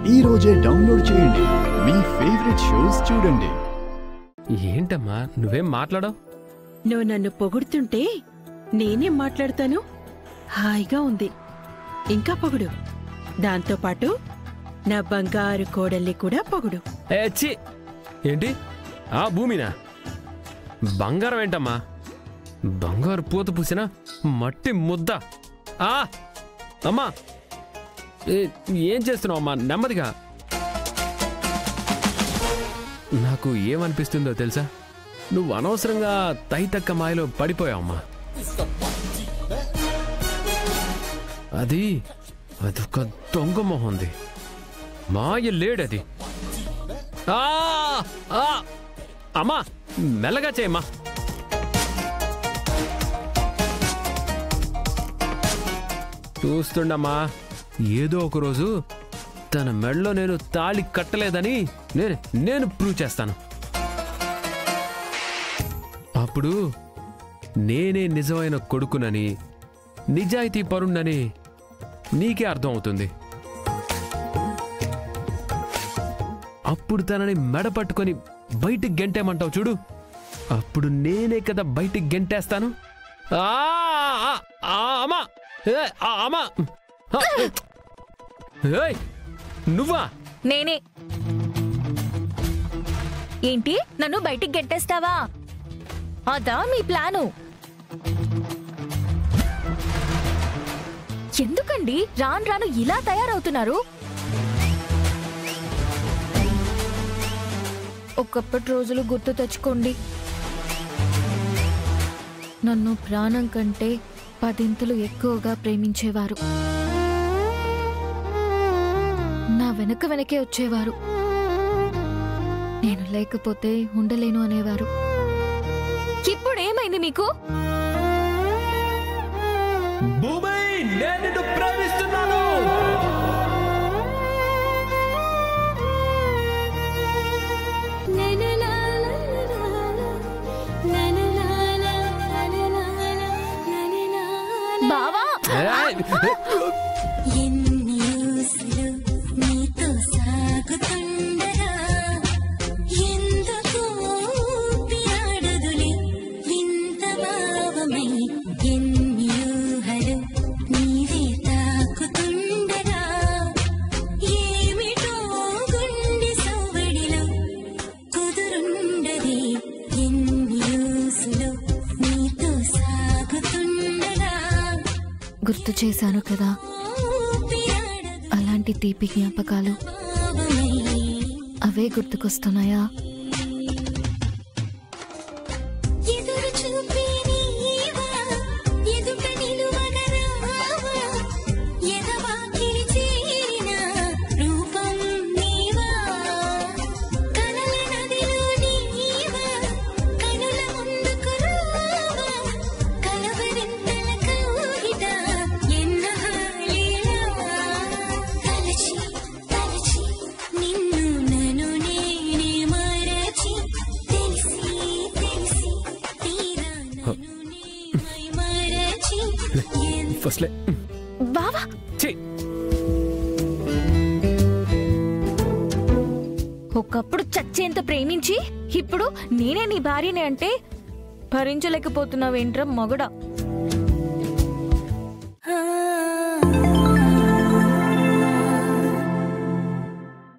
ఈ రోజే డౌన్లోడ్ చేయండి, మీ ఫేవరెట్ షోస్ చూడండి. ఏంటమ్మా నువ్వేం మాట్లాడవు? నువ్వు నన్ను పొగుడుతుంటే నేనేం మాట్లాడతాను? హాయిగా ఉంది. ఇంకా పొగుడు. దాంతోపాటు నా బంగారు కోడల్ని కూడా పొగుడు. ఏంటి ఆ భూమినా? బంగారం ఏంటమ్మా? బంగారు పూత పూసిన మట్టి ముద్ద. అమ్మా ఏం చేస్తున్నావు అమ్మా? నెమ్మదిగా. నాకు ఏమనిపిస్తుందో తెలుసా? నువ్వు అనవసరంగా తైతక్క మాయలో పడిపోయావమ్మా. అదొక దొంగ మొహంది. మాయ లేడది. అమ్మా మెల్లగా చేయమ్మా. చూస్తుండమ్మా, ఏదో ఒకరోజు తన మెడలో నేను తాళి కట్టలేదని నేను ప్రూవ్ చేస్తాను. అప్పుడు నేనే నిజమైన కొడుకునని, నిజాయితీ పరుణ్ణని నీకే అర్థం అవుతుంది. అప్పుడు తనని మెడ పట్టుకొని బయటికి గెంటేమంటావు చూడు, అప్పుడు నేనే కదా బయటికి గెంటేస్తాను. అమ్మా అమ్మా, నువ్వా? నేనే. ఏంటి నన్ను బయటికి గెంటేస్తావా? అదా మీ ప్లాను? ఎందుకండి రాను రాను ఇలా తయారవుతున్నారు? ఒకప్పటి రోజులు గుర్తు తెచ్చుకోండి. నన్ను ప్రాణం కంటే 10 ఇంతలు ఎక్కువగా ప్రేమించేవారు. నా వెనకే వచ్చేవారు. నేను లేకపోతే ఉండలేను అనేవారు. ఇప్పుడు ఏమైంది మీకు? బావా గుర్తు చేశాను కదా, అలాంటి తీపి జ్ఞాపకాలు అవే గుర్తుకొస్తున్నాయా? బావా ఒకప్పుడు చచ్చేంత ప్రేమించి ఇప్పుడు నేనే నీ భార్యనే అంటే భరించలేకపోతున్నావేంట్రా మగడా?